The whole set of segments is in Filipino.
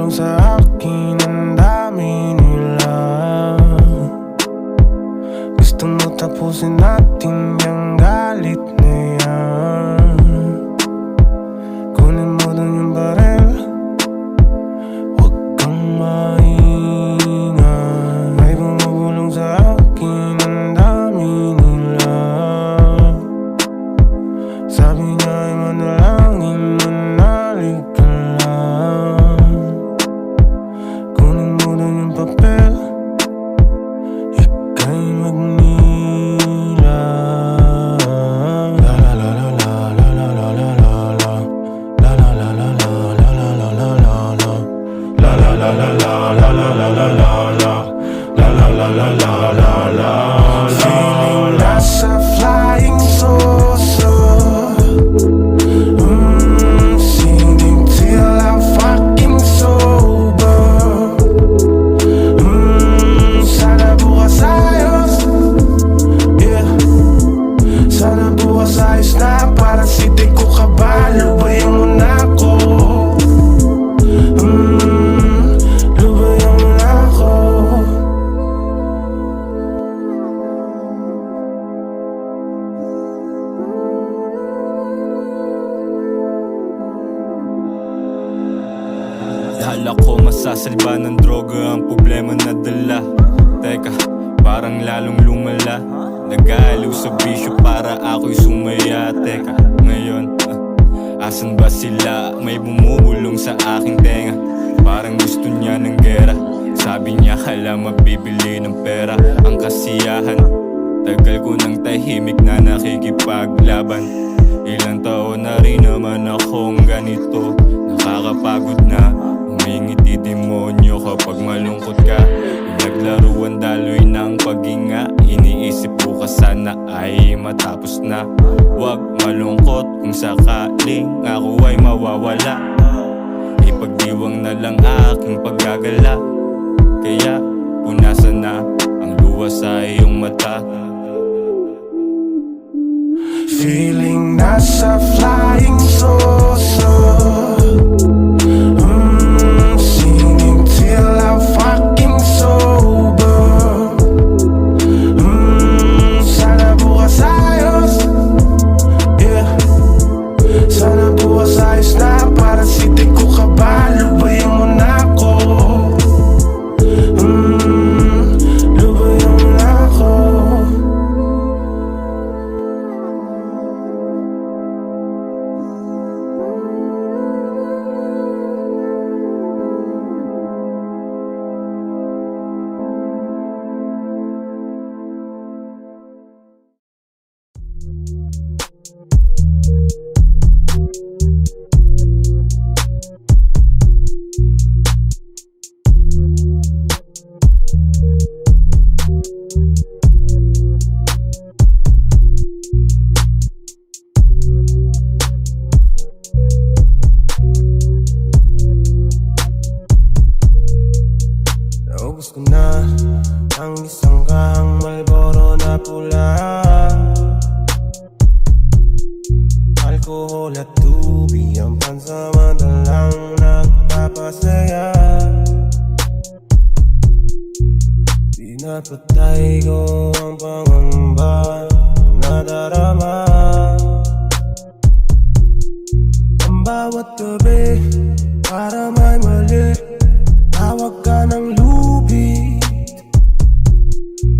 bumubulong sa akin, ang dami nila. Gusto mo tapusin natin yung galit na yan. Kunin mo dun yung barel, huwag kang maingay. May bumubulong sa akin, ang dami nila. Sabi niya ay manalangin, manalig ka lang. Kunin mo dun yung papel, ika'y magnila. La la la la la la la la la la. La la la la la la la la la la la. La la la la la la la la la la la. La la la la la la la. Feeling nasa flying saucer. Singing till I'm fucking sober. Sana bukas ayos. Yeah. Sana bukas ayos na. Para si di ko kabalo. Lubayan mo na ako. Lubayan mo na ako. Akala ko masasalba ng droga ang problema na dala. Teka, parang lalong lumala. Nag-aaliw sa bisyo para ako'y sumaya. Teka, ngayon, asan ba sila? May bumubulong sa aking tenga. Parang gusto niya ng gera. Sabi niya kala mabibili ng pera ang kasiyahan. Tagal ko ng tahimik na nakikipaglaban. Ilang taon na rin naman akong ganito. Nakakapagod na, humingiti demonyo kapag malungkot ka. Naglaruan daloy ng paghinga. Iniisip ko ka sana ay matapos na. Huwag malungkot kung sakaling ako ay mawawala. Ipagdiwang na lang aking paggagala. Kaya punasan na ang luha sa iyong mata. Feeling nasa flying saucer. Singing till I'm fucking sober. Sana bukas ayos. Yeah. Sana bukas ayos na. Para si di ko kabalo. Lubayan mo na ako. Lubayan mo na ako. Naubos ko na ang isang kahang Marlboro na pula. Alkohol at tubig ang pansamantalang nagpapasaya. Pinapatay ko ang pangamba na darama. Ang bawat gabi para may mali, tawag ka ng lubid.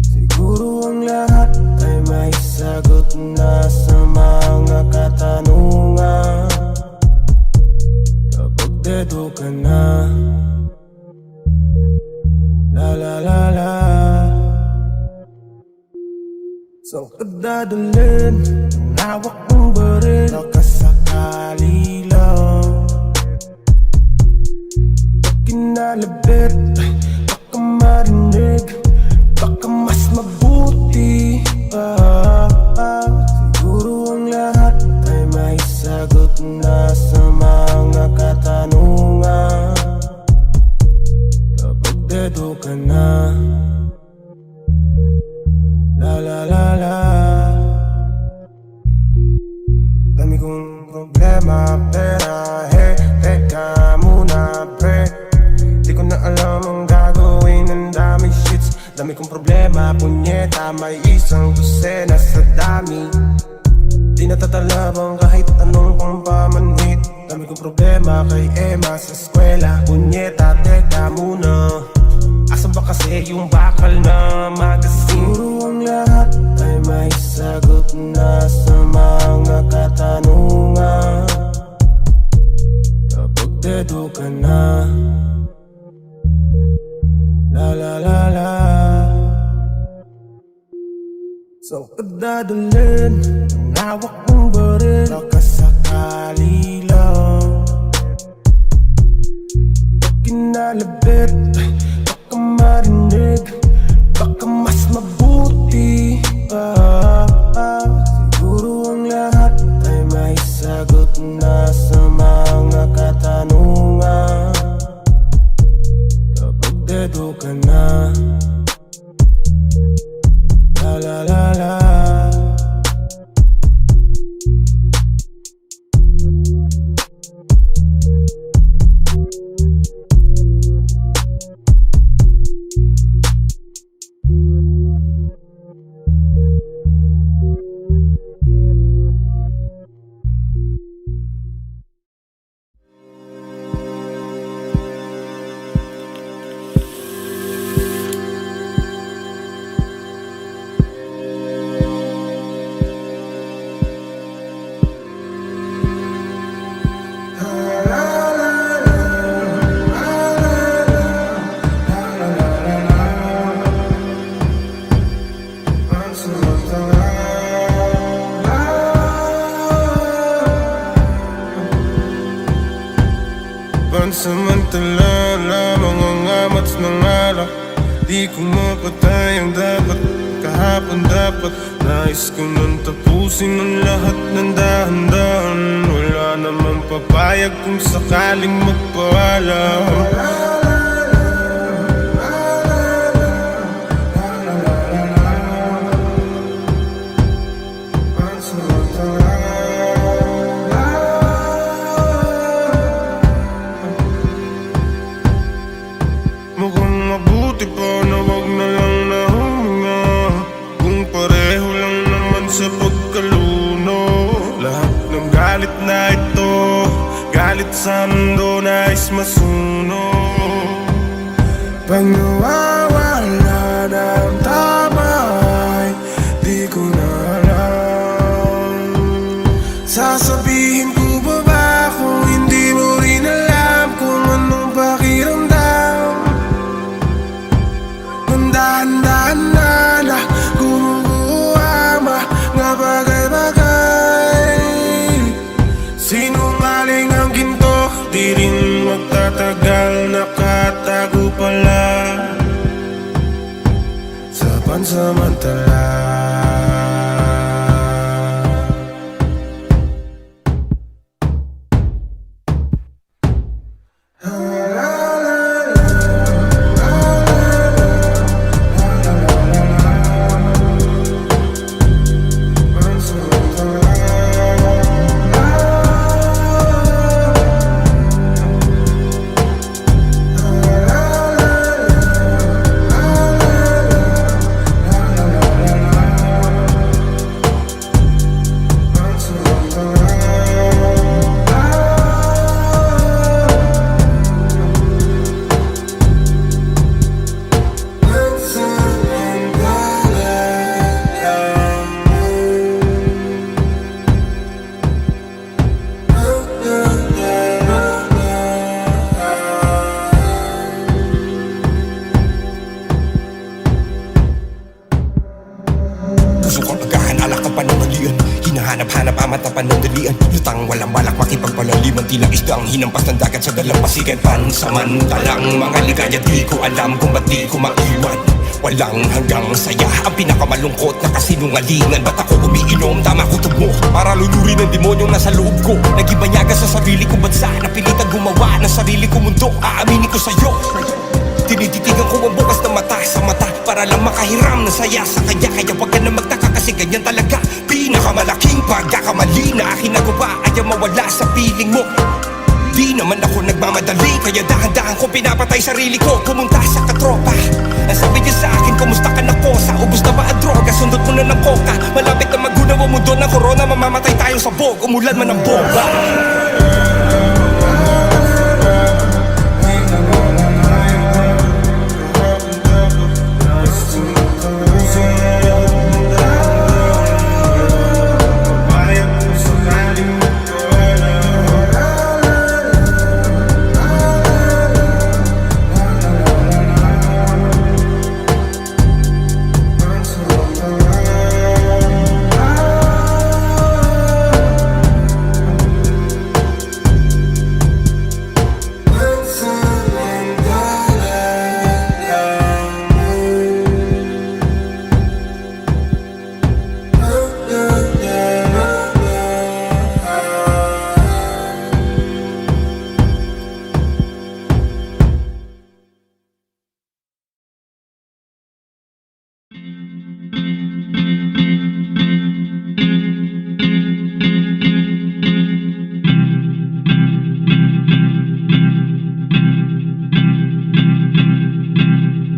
Siguro ang lahat ay may sagot na sa mga katanungan. Kapag dedo ka na, la la la la. Saan ka dadalhin? Ang hawak mong baril, nakasakali lang. Kinalabit, baka marinig, baka mas mabuti pa. Siguro ang lahat ay may sagot na sa mga katanungan. Kapag dedo ka na, la la la la. Dami kong problema, pera, teka muna pre. problema, punyeta, may isang dosena sa dami. Di natatalabang kahit anong pampamanhit. Dami kong problema kay Emma sa eskwela. Punyeta, teka muna, asan ba kasi yung bakal na magazine? Puro ang lahat ay may sagot na sa mga katanungan. Kapag dedo ka na, la la la la, saan ka dadalhin ang hawak mong baril? Baka sakali lang pag kinalabit, baka marinig, baka mas mabuti pa. Siguro ang lahat ay may sagot na sa mga katanungan. Kapag dedo ka na, la la la la, pansamantala lamang ang amats ng alak. Di ko mapatay ang dapat, kahapon dapat. Nais ko nang tapusin ang lahat ng dahan-dahan. Wala namang papayag kung sakaling magpaalam. Mukhang mabuti pa na wag na lang na huminga, kung pareho lang naman sa pagkaluno. Lahat ng galit na ito, galit sa mundo, nais masunog. Pag nawawala na ang tama ay di ko na alam. Sasabihin ko ba kung hindi mo rin alam kung anong pakiramdam? Dahan-dahan na gumubuha mga bagay-bagay. Sinungaling ang ginto, di rin magtatagal, nakatago pala sa pansamantala. Hinahanap-hanap amat na panandalian, lutang walang balak makipagpalaliman. Tilang isda ang hinampas ng dagat sa dalampasigan. Pansamantalang mga ligaya, di ko alam kung ba't di ko maiwan. Walang hanggang saya, ang pinakamalungkot na kasinungalingan. Ba't ako umiinom, tama ko tubo para lulurin ng demonyong nasa loob ko. Nagibanyaga sa sarili kong bansa, napilitan gumawa ng sarili kong mundo. Aaminin ko sa'yo, tinititigan ko ang bukas na mata sa mata para lang makahiram ng saya sa kanya. Kaya wag ka na magtaka kasi ganyan talaga. Pinakamalaking pagkakamali na aking nagawa ay ang mawala sa piling mo. Di naman ako nagmamadali, kaya dahan-dahan ko pinapatay sarili ko. Pumunta sa katropa, ang sabi niya sa akin, tanungin kumusta ka na kosa. Ubus na ba ang droga, sundot mo na ng koka. Malapit na magunaw ang mundo ng corona. Mamamatay tayo sa bog, umulan man ang bomba.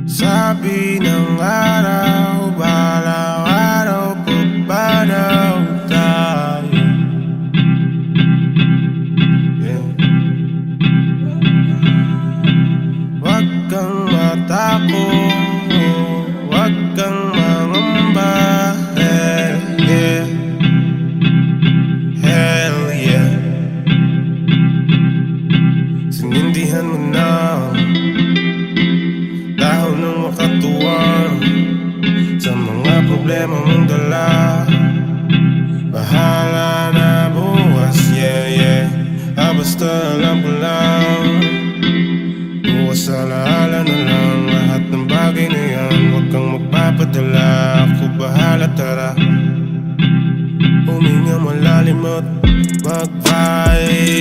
Sabi ng araw, balang araw pa ba daw tayo? Wag kang matakot, wag kang mangamba. Hell yeah. Sinindihan mo na dahon ng makatuwang sa mga problema mong dala. Bahala na bukas, yeah, yeah. Basta alam ko lang, bukas alaala na lang lahat ng bagay na yan. Huwag kang magpapadala, ako bahala, tara. Huminga malalim at mag-vibe,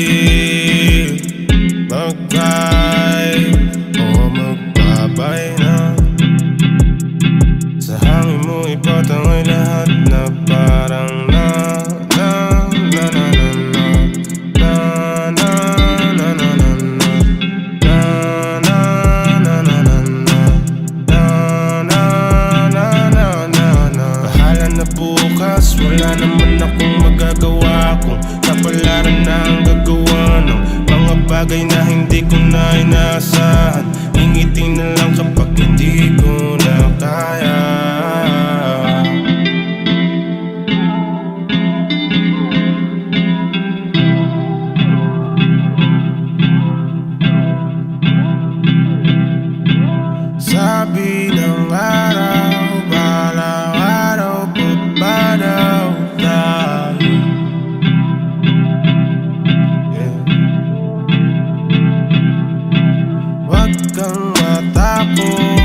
mag-vibe, o magbabay na. Sa hangin mo ipatangay lahat na parang na bahala na bukas, wala naman akong magagawa kung kapalaran na ang gagawa ng mga bagay na hindi ko na inaasahan. Ngingiti na lang kapag hindi ko na kaya. Sabi ng araw, balang araw pa ba daw tayo? Wag kang matakot,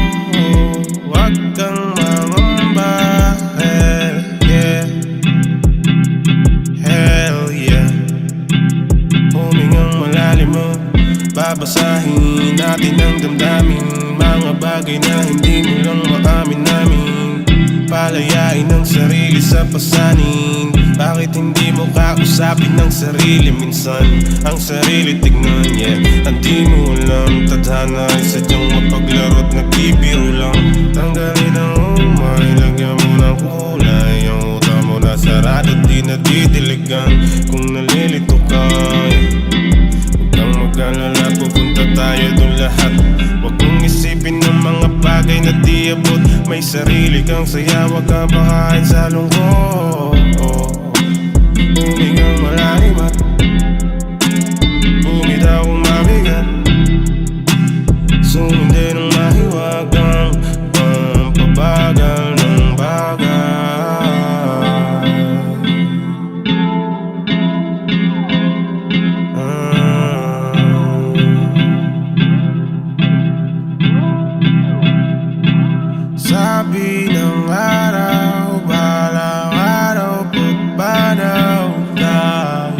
wag kang mangamba. Yeah. Hell yeah. Humingang malalim mo, babasahin natin ang damdamin. Mga bagay na hindi mo lang maamin namin. Palayain ang sarili sa pasanin. Bakit hindi mo kausapin ng sarili minsan? Ang sarili tignan, yeah. Hindi mo alam, tadhana ay sadyang mapaglaro't nagbibiro lang. Tanggalin ang umay, lagyan mo ng kulay. Ang uta mo na sarado, di nadidiligan. Kung nalilito ka, huwag kang mag-alala, pupunta tayo doon lahat. Huwag mong isipin ng mga bagay na di abot. May sarili kang saya, huwag kang bakain sa lungkot. Humingang malalim at bumitaw kung mabigat. Sumindi ng mahiwagang pampabagal ng bagay. Sabi ng araw, balang araw pa ba daw tayo?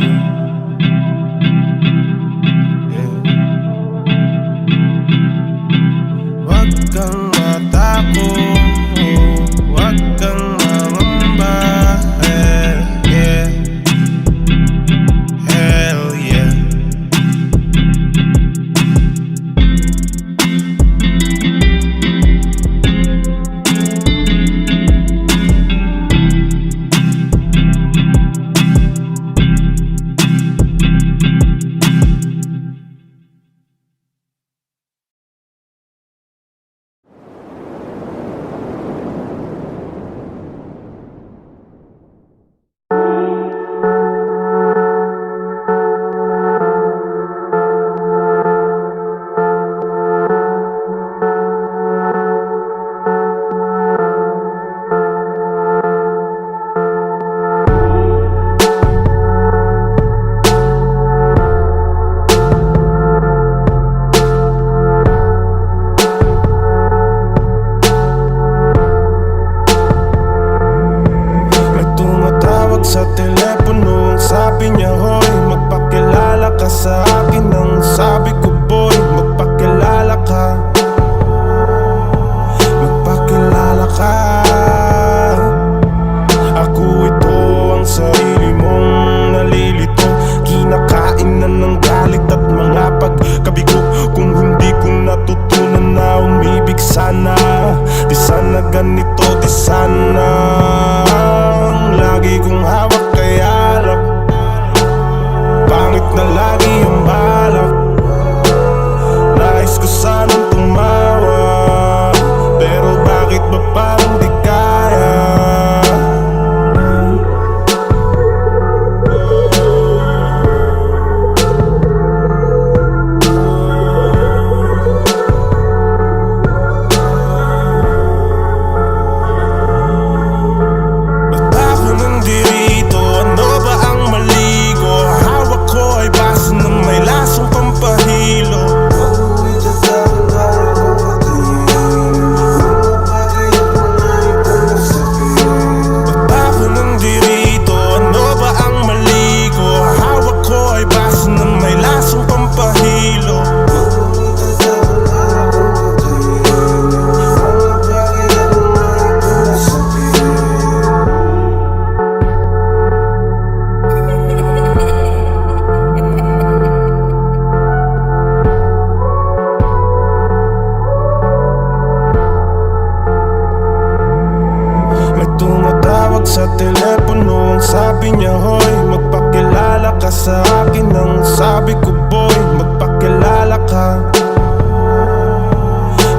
sabi niya hoy, magpakilala ka sa akin. Ang sabi ko boy, magpakilala ka.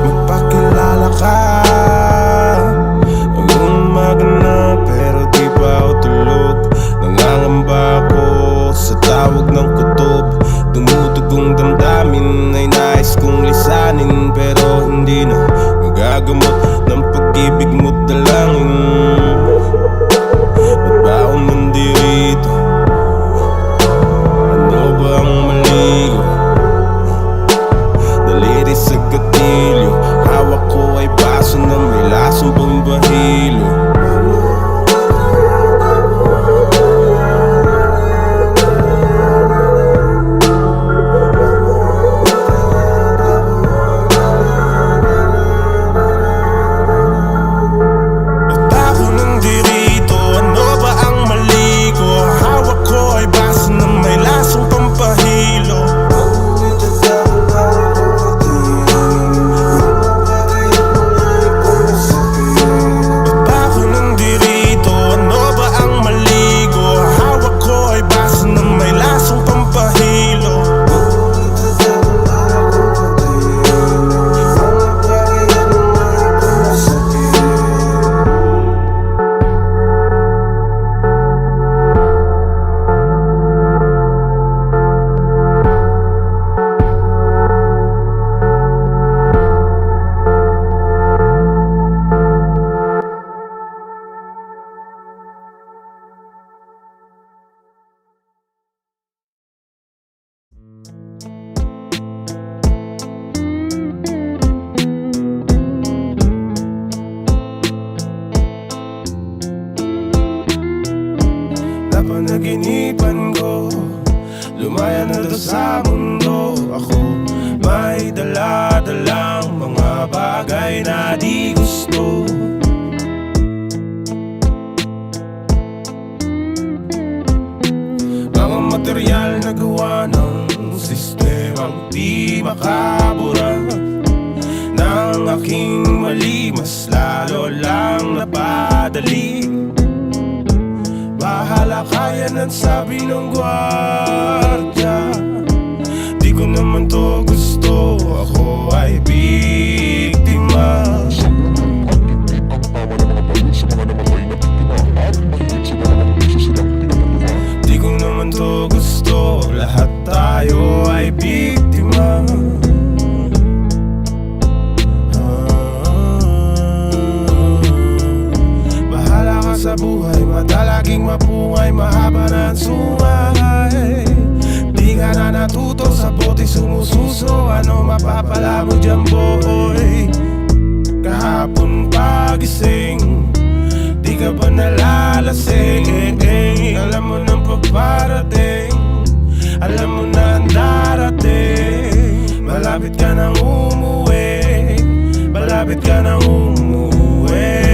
Magpakilala ka. Umaga na pero di pa ako tulog. Nangangamba ako sa tawag ng kutob. Dumudugong damdamin ay nais kong lisanin, pero hindi na magagamot ng pag-ibig mo't dalangin. Ba't ba ako nandirito? Ano ba ang mali ko? Daliri sa gatilyo, hawak ko ay baso na may lasong pambahilo. Napanaginipan ko, lumaya na doon sa mundo. Ako may dala-dalang mga bagay na di gusto. Mga material na gawa ng sistemang di makabura. Nang aking mali, mas lalo lang napadali. Bahala kaya ng sabi ng gwardya. Di ko naman to gusto, ako ay biktima. Di ko naman to gusto, lahat tayo ay biktima. Bahala ka sa buhay, madalaging mapungay, mahaba na ang sungay. Di ka na natuto sa bote sumususo, ano mapapala mo dyan boy? Kahapon pagising, di ka ba nalalasing? Alam mo nang paparating, alam mo na ang darating. Malapit ka nang umuwi, malapit ka nang umuwi.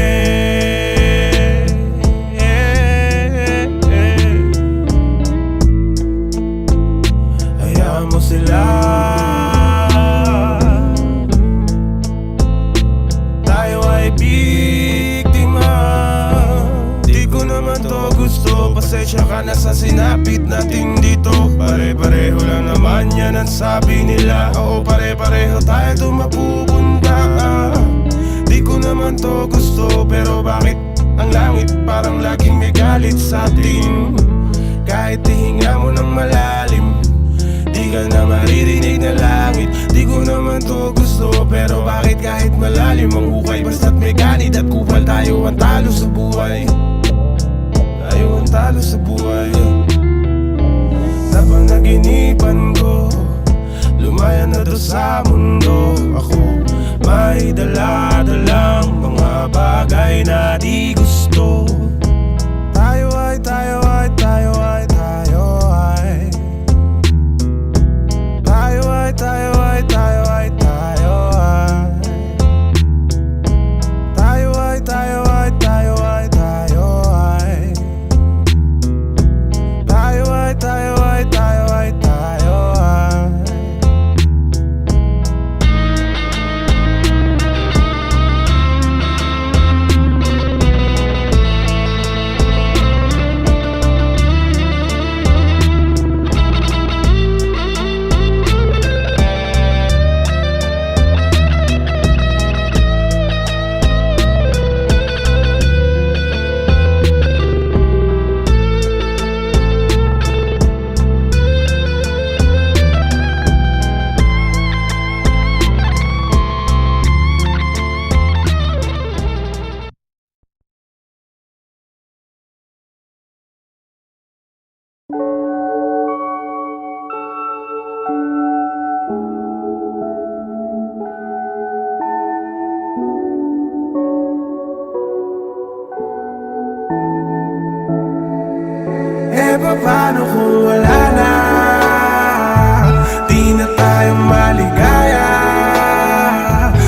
Hayaan mo sila, tayo ay biktima. Di ko naman to gusto, pasensya ka na sa sinapit natin dito. Pare-pareho lang naman yan ang sabi nila. Oo, pare-pareho tayo doon mapupunta. Di ko naman to gusto, pero bakit ang langit parang laging may galit sa atin? Kahit ihinga mo ng malalim, di ka na maririnig na langit. Di ko naman to gusto, pero bakit kahit malalim ang hukay, basta't may ganit at kupal, tayo ang talo sa buhay. Tayo ang talo sa buhay. Napanaginipan ko, lumaya na doon sa mundo. Ako may dala-dalang mga bagay na di gusto. Tayo ay, tayo ay, tayo ay, tayo ay. Tayo ay, tayo ay, tayo ay, tayo ay. Tayo ay, tayo ay, tayo ay, tayo Paano kung wala na? Di na tayo maligaya.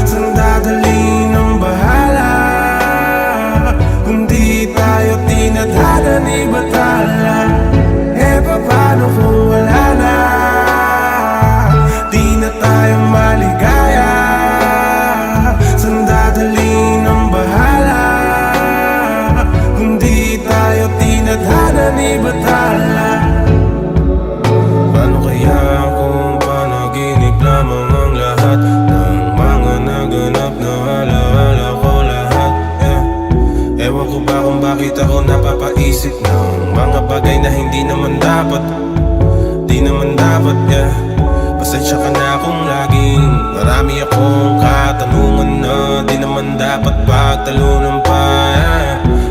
Saan dadalhin ang bahala? Kung di tayo tinadhana ni Bathala. Paano kung wala na? Di na tayo maligaya. Saan dadalhin ang bahala? Kung di tayo tinadhana ni Bathala. Paano kaya kung panaginip lamang ang lahat ng mga naganap na alaala ko lahat, Ewan ko ba kung bakit ako napapaisip ng mga bagay na hindi naman dapat. Di naman dapat, Pasensya ka na kung laging marami akong katanungan na di naman dapat pagtalunan pa,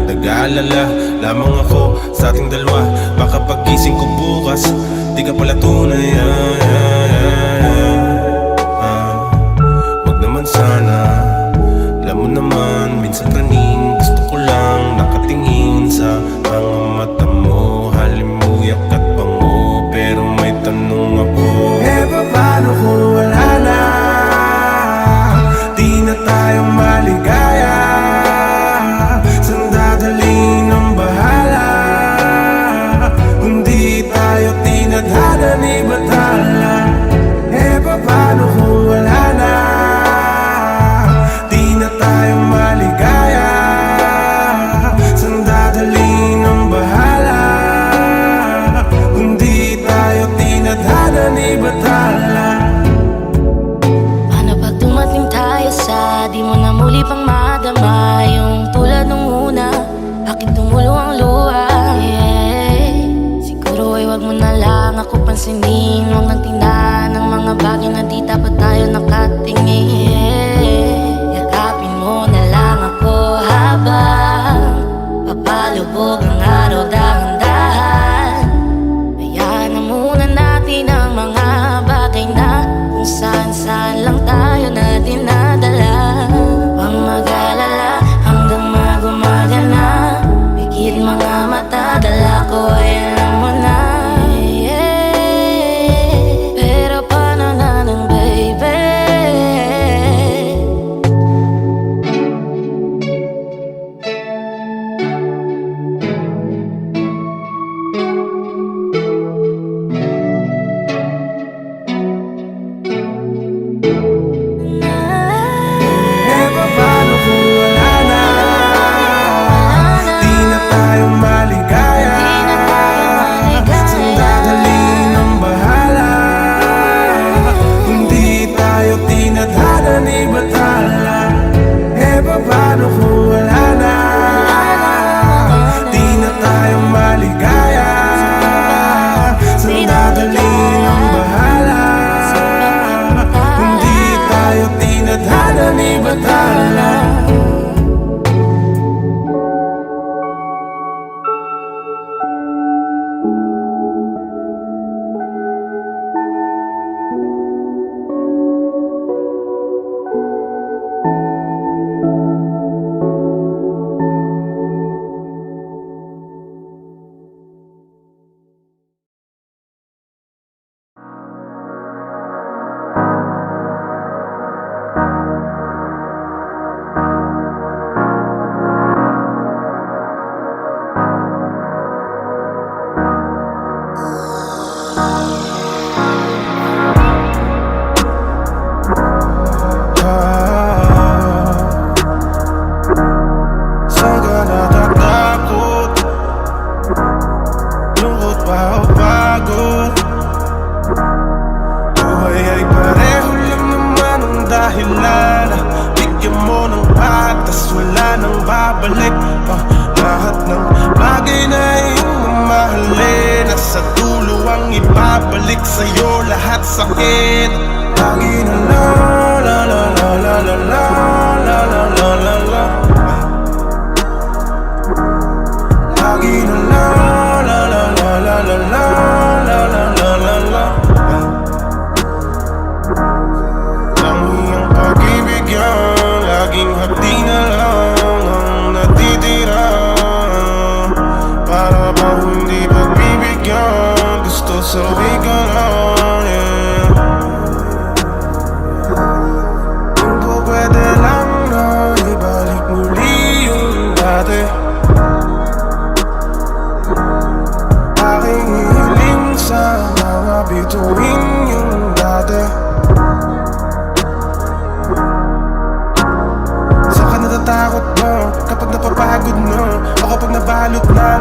Nag-aalala lamang ako sa ating dalawa. Baka pagising ko bukas, di ka pala tunay, Wag naman sana. Alam mo naman, minsan kaning gusto ko lang nakatingin sa mga mata mo. Halimuyak at bango, pero may tanong ako. Paano kung wala na? Di na tayo maligaya. Saan dadalhin ang bahala? Kung di tayo tinadhana ni Bathala. Paano kung wala na? Di na tayo maligaya. Saan dadalhin ang bahala? Kung di tayo tinadhana ni Bathala. Paano pag dumating tayo sa di mo na muli pang madama? Yung tulad nung una, bakit tumulo ang luha? Siguro ay wag mo na lang ako pansinin. Huwag nang tingnan ng mga bagay na di dapat tayo nakatingin. Yakapin mo na lang ako habang papalubog ang araw dahan-dahan. Hayaan na muna natin ang mga bagay na kung saan-saan lang tayo na dinadala. Huwag mag-alala hanggang magumagana. Pigil mga mata, dala ko ay alam mo na. Pero paano na ng baby? Paano kung wala na? Di na tayo maligaya. Saan dadalhin ang bahala? Kung di tayo tinadhana ni Bathala. Paano kung wala na? Di na tayo maligaya. Saan dadalhin ang bahala? Kung di tayo tinadhana ni Bathala. Saan ka natatakot? Lungkot ba o pagod? Buhay ay pareho lang naman ang dahilan. Bigyan mo ng patas, wala nang babalik. Lahat ng bagay na iyong mamahalin, nasa dulo ang ibabalik sa'yo lahat sakit. Lagi na la la la la la la la la la la la la. Lagi na la la la la la la la.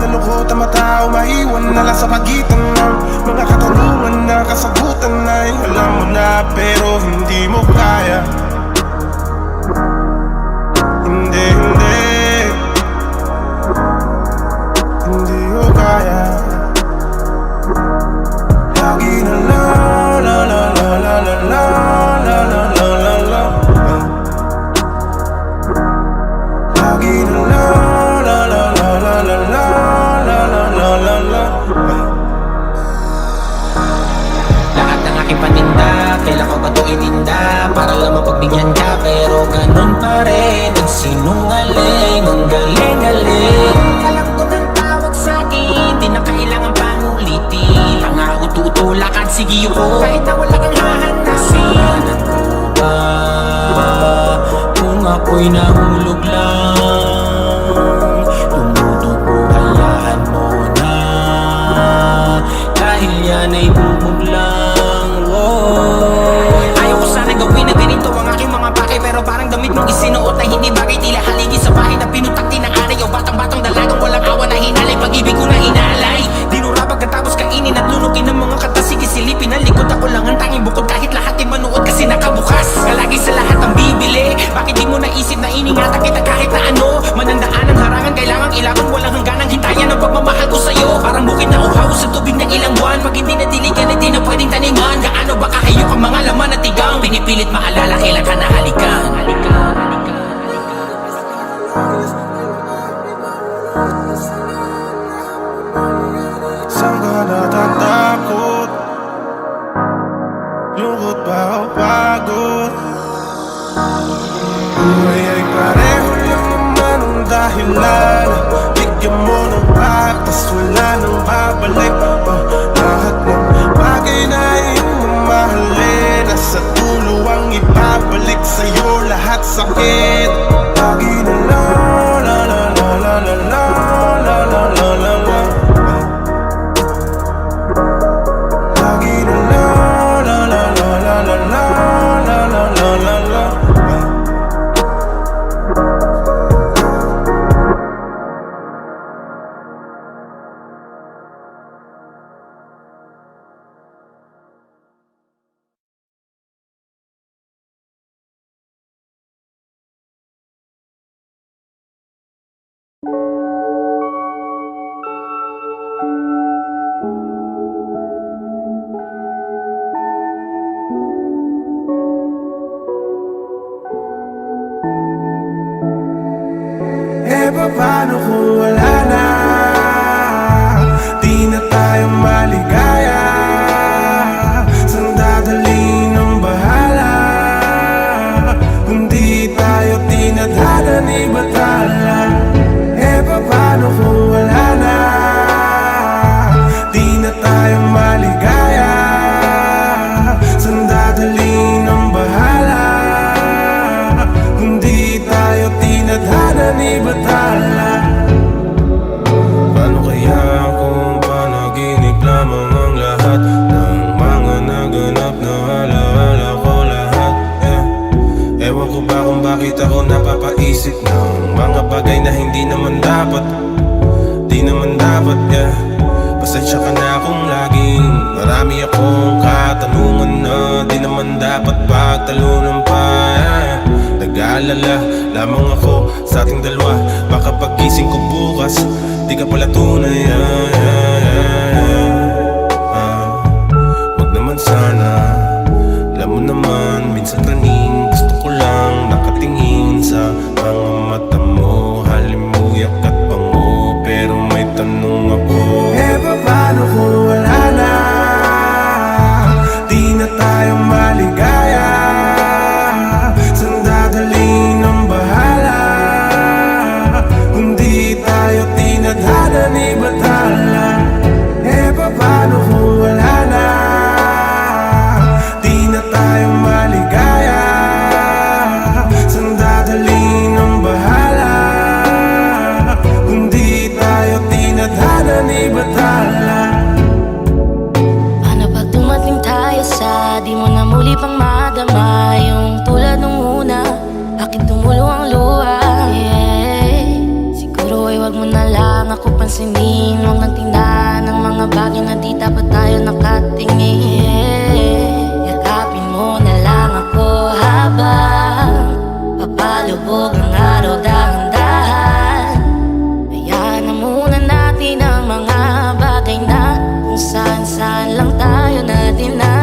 malungkot ang matao maiwan na lang sa pagitan ng mga katanungan na kasagutan ay alam mo na pero hindi mo kaya. Hindi, hindi, hindi ko kaya. Lagi na la la la la la la la la la la la la. Lagi na la la la la la la la la la la la. Lahat ng aking paninda, kailan ko ba ito ininda? Para lang mapagbigyan ka, pero ganun pa rin. Nagsinungaling, ang galing-galing. Alam ko ng tawag sa'kin, di na kailangan pang ulitin. Ang ako tutulakan, sige ko, kahit na wala kang hahanasin. Ano ba, kung ako'y nahulog lang, tumutubo, hayaan mo na. Dahil yan ay bubog lang. Ayaw ko sana gawin na ganito ang aking mga bagay, pero parang damit mong isinuot na hindi bagay. Tila haligi sa bahay na pinutak tinakari. O batang-batang dalagang walang awa na hinalay. Pag-ibig ko na inalay, dinura pagkatapos kainin at lunukin ng mga kata. Sige silipin ang likod, ako lang ang tanging bukod. Kahit lahat ay manuot kasi nakabukas. Kalagi sa lahat ang bibili. Bakit di mo naisip na iningatan kita kahit na ano? Manandaan ang harangan, kailangang ilaban. Walang hangganang hintayan ang pagmamahal ko sa'yo. Parang bukid na uhaw sa tubig ng ilang buwan. Pag hindi nadiligan, hindi na pwedeng taniman. Gaano ba kahayok ang mga laman at tigang? Pinipilit maalala, kailan ka nahalikan. Saan ka natatakot? Lungkot ba o pagod? Buhay ay pareho lang naman ang dahilan. Bigyan mo ng patas, wala nang babalik. Lahat ng bagay na iyong mamahalin, nasa dulo ang ibabalik sa'yo lahat sakit. Lagi na la la la la la la la la la la la la. Lagi na la la la la la la la la la la la la. Paano kung wala na? Di na tayo maligaya. Saan dadalhin ang bahala? Kung di tayo tinadhana ni Batala. Paano kung wala na? Di na tayo maligaya. Saan dadalhin ang bahala? Kung di tayo tinadhana ni Batala. Paano kaya kung panaginip lamang ang lahat ng mga naganap na alaala ko lahat? Ewan ko ba kung bakit ako napapaisip ng mga bagay na hindi naman dapat. Di naman dapat, pasensya ka na kung laging marami akong katanungan na di naman dapat pagtalunan pa. Nag-aalala lamang ako sa ating dalawa. Baka paggising ko bukas, di ka pala tunay. Wag naman sana. Alam mo naman, minsan taning gusto ko lang nakatingin sa mga mata mo. Halimuyak at bango, pero may tanong ako. Paano kung wala na? Di na tayo maligaya. Saan dadalhin ang bahala? Kung di tayo tinadhana ni Batala. Paano kung wala na? Di na tayo maligaya. pansinin, huwag nang tingnan ang mga bagay na di dapat tayo nakatingin. Yakapin mo na lang ako habang papalubog ang araw dahan-dahan. Hayaan na muna natin ang mga bagay na kung saan-saan lang tayo natin na